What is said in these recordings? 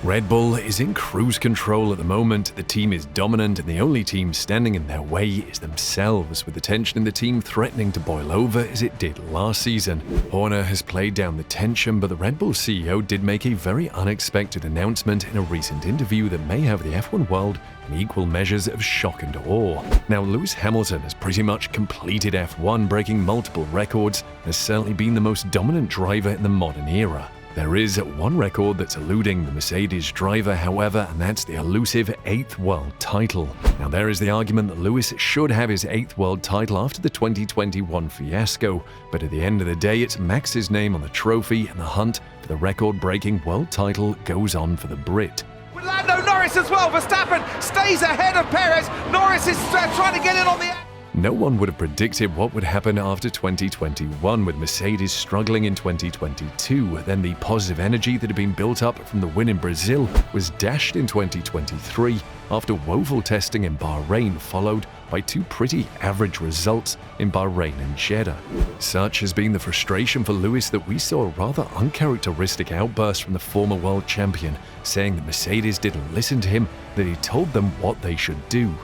Red Bull is in cruise control at the moment. The team is dominant and the only team standing in their way is themselves, with the tension in the team threatening to boil over as it did last season. Horner has played down the tension, but the Red Bull CEO did make a very unexpected announcement in a recent interview that may have the F1 world in equal measures of shock and awe. Now, Lewis Hamilton has pretty much completed F1, breaking multiple records, and has certainly been the most dominant driver in the modern era. There is one record that's eluding the Mercedes driver, however, and that's the elusive 8th world title. Now, there is the argument that Lewis should have his 8th world title after the 2021 fiasco, but at the end of the day, it's Max's name on the trophy, and the hunt for the record-breaking world title goes on for the Brit. With Lando Norris as well, Verstappen stays ahead of Perez. Norris is trying to get in on the... No one would have predicted what would happen after 2021, with Mercedes struggling in 2022. Then the positive energy that had been built up from the win in Brazil was dashed in 2023 after woeful testing in Bahrain, followed by two pretty average results in Bahrain and Jeddah. Such has been the frustration for Lewis that we saw a rather uncharacteristic outburst from the former world champion, saying that Mercedes didn't listen to him, that he told them what they should do.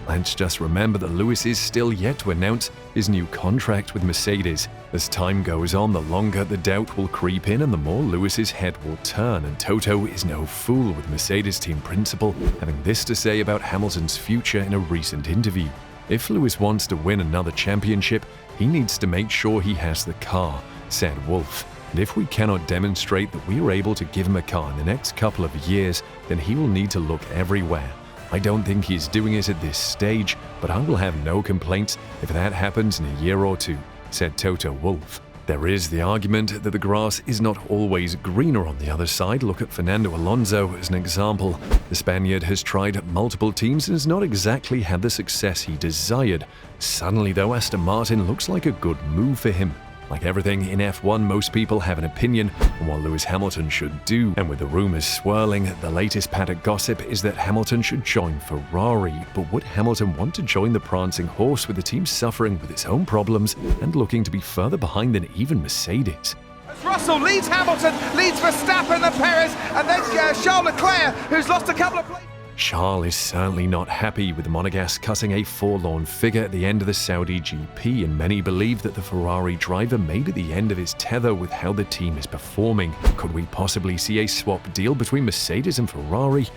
Let's just remember that Lewis is still yet to announce his new contract with Mercedes. As time goes on, the longer the doubt will creep in and the more Lewis's head will turn, and Toto is no fool, with Mercedes team principal having this to say about Hamilton's future in a recent interview. If Lewis wants to win another championship, he needs to make sure he has the car, said Wolff. And if we cannot demonstrate that we are able to give him a car in the next couple of years, then he will need to look everywhere. I don't think he's doing it at this stage, but I will have no complaints if that happens in a year or two, said Toto Wolff. There is the argument that the grass is not always greener on the other side. Look at Fernando Alonso as an example. The Spaniard has tried multiple teams and has not exactly had the success he desired. Suddenly, though, Aston Martin looks like a good move for him. Like everything in F1, most people have an opinion on what Lewis Hamilton should do, and with the rumours swirling, the latest paddock gossip is that Hamilton should join Ferrari. But would Hamilton want to join the prancing horse with the team suffering with its own problems and looking to be further behind than even Mercedes? As Russell leads Hamilton, leads Verstappen and Perez, and then Charles Leclerc, who's lost a couple of places. Charles is certainly not happy with the Monegasque cutting a forlorn figure at the end of the Saudi GP, and many believe that the Ferrari driver made at the end of his tether with how the team is performing. Could we possibly see a swap deal between Mercedes and Ferrari?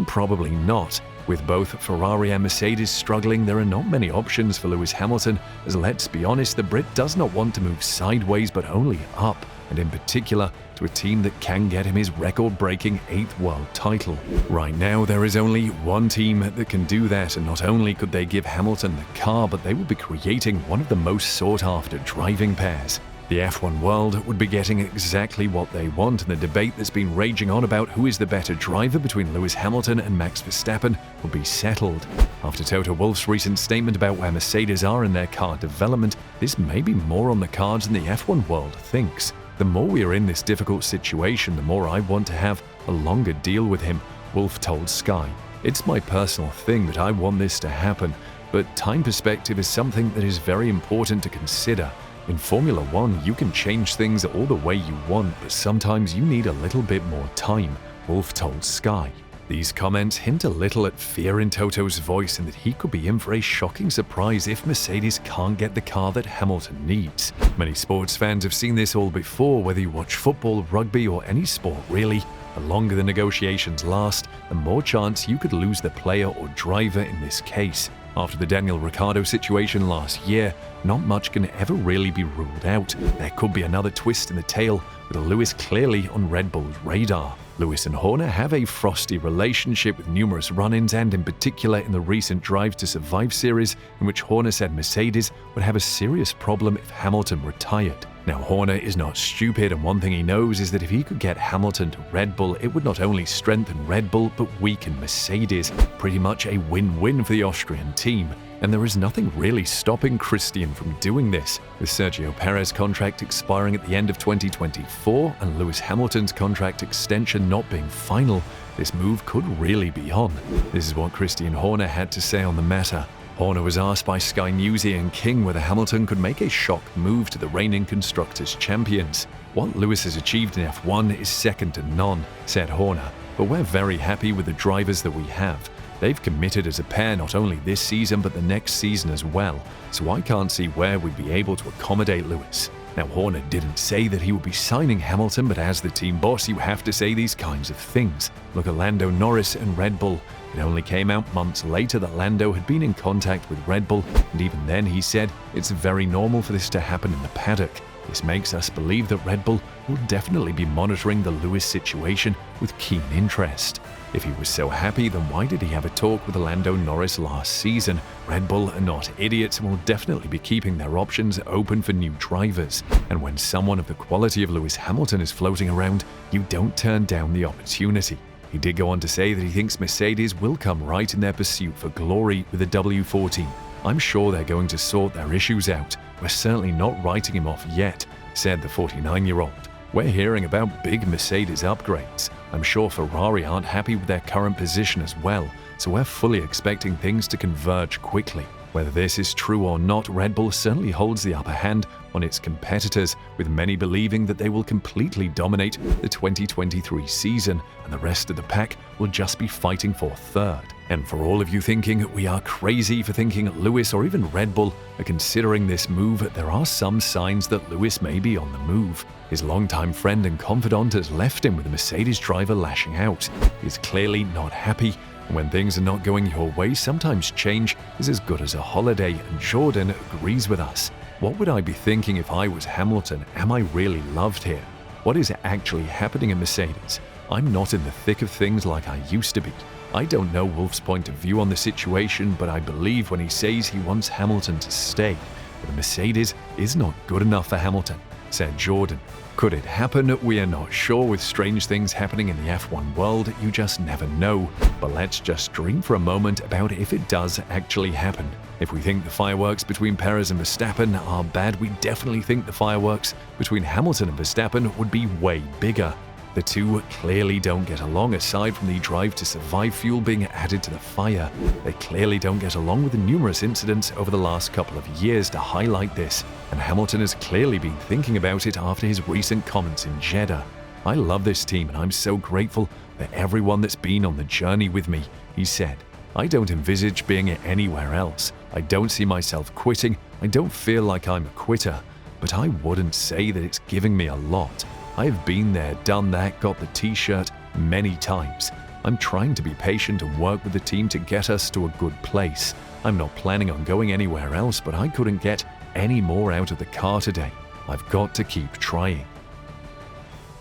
Probably not. With both Ferrari and Mercedes struggling, there are not many options for Lewis Hamilton, as let's be honest, the Brit does not want to move sideways but only up, and in particular to a team that can get him his record-breaking 8th world title. Right now, there is only one team that can do that, and not only could they give Hamilton the car, but they would be creating one of the most sought-after driving pairs. The F1 world would be getting exactly what they want, and the debate that's been raging on about who is the better driver between Lewis Hamilton and Max Verstappen will be settled. After Toto Wolff's recent statement about where Mercedes are in their car development, this may be more on the cards than the F1 world thinks. The more we are in this difficult situation, the more I want to have a longer deal with him, Wolff told Sky. It's my personal thing that I want this to happen, but time perspective is something that is very important to consider. In Formula One, you can change things all the way you want, but sometimes you need a little bit more time, Wolff told Sky. These comments hint a little at fear in Toto's voice and that he could be in for a shocking surprise if Mercedes can't get the car that Hamilton needs. Many sports fans have seen this all before, whether you watch football, rugby, or any sport really. The longer the negotiations last, the more chance you could lose the player or driver in this case. After the Daniel Ricciardo situation last year, not much can ever really be ruled out. There could be another twist in the tale, with Lewis clearly on Red Bull's radar. Lewis and Horner have a frosty relationship with numerous run-ins, and in particular in the recent Drive to Survive series, in which Horner said Mercedes would have a serious problem if Hamilton retired. Now, Horner is not stupid, and one thing he knows is that if he could get Hamilton to Red Bull, it would not only strengthen Red Bull, but weaken Mercedes. Pretty much a win-win for the Austrian team. And there is nothing really stopping Christian from doing this. With Sergio Perez's contract expiring at the end of 2024 and Lewis Hamilton's contract extension not being final, this move could really be on. This is what Christian Horner had to say on the matter. Horner was asked by Sky News' Ian King whether Hamilton could make a shock move to the reigning Constructors' champions. What Lewis has achieved in F1 is second to none, said Horner. but we're very happy with the drivers that we have. They've committed as a pair not only this season but the next season as well, so I can't see where we'd be able to accommodate Lewis. Now, Horner didn't say that he would be signing Hamilton, but as the team boss, you have to say these kinds of things. Look at Lando Norris and Red Bull. It only came out months later that Lando had been in contact with Red Bull, and even then he said it's very normal for this to happen in the paddock. This makes us believe that Red Bull will definitely be monitoring the Lewis situation with keen interest. If he was so happy, then why did he have a talk with Lando Norris last season? Red Bull are not idiots and will definitely be keeping their options open for new drivers. And when someone of the quality of Lewis Hamilton is floating around, you don't turn down the opportunity. He did go on to say that he thinks Mercedes will come right in their pursuit for glory with the W14. I'm sure they're going to sort their issues out. We're certainly not writing him off yet, said the 49-year-old. We're hearing about big Mercedes upgrades. I'm sure Ferrari aren't happy with their current position as well, so we're fully expecting things to converge quickly. Whether this is true or not, Red Bull certainly holds the upper hand on its competitors, with many believing that they will completely dominate the 2023 season and the rest of the pack will just be fighting for third. And for all of you thinking we are crazy for thinking Lewis or even Red Bull are considering this move, there are some signs that Lewis may be on the move. His longtime friend and confidant has left him with a Mercedes driver lashing out. He's clearly not happy, and when things are not going your way, sometimes change is as good as a holiday, and Jordan agrees with us. What would I be thinking if I was Hamilton? Am I really loved here? What is actually happening in Mercedes? I'm not in the thick of things like I used to be. I don't know Wolff's point of view on the situation, but I believe when he says he wants Hamilton to stay. But the Mercedes is not good enough for Hamilton, said Jordan. Could it happen? We are not sure. With strange things happening in the F1 world, you just never know. But let's just dream for a moment about if it does actually happen. If we think the fireworks between Perez and Verstappen are bad, we definitely think the fireworks between Hamilton and Verstappen would be way bigger. The two clearly don't get along, aside from the drive to survive fuel being added to the fire. They clearly don't get along, with the numerous incidents over the last couple of years to highlight this, and Hamilton has clearly been thinking about it after his recent comments in Jeddah. I love this team and I'm so grateful for everyone that's been on the journey with me, he said. I don't envisage being anywhere else. I don't see myself quitting. I don't feel like I'm a quitter, but I wouldn't say that it's giving me a lot. I've been there, done that, got the t-shirt many times. I'm trying to be patient and work with the team to get us to a good place. I'm not planning on going anywhere else, but I couldn't get any more out of the car today. I've got to keep trying.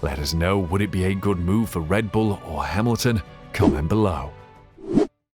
Let us know, would it be a good move for Red Bull or Hamilton? Comment below.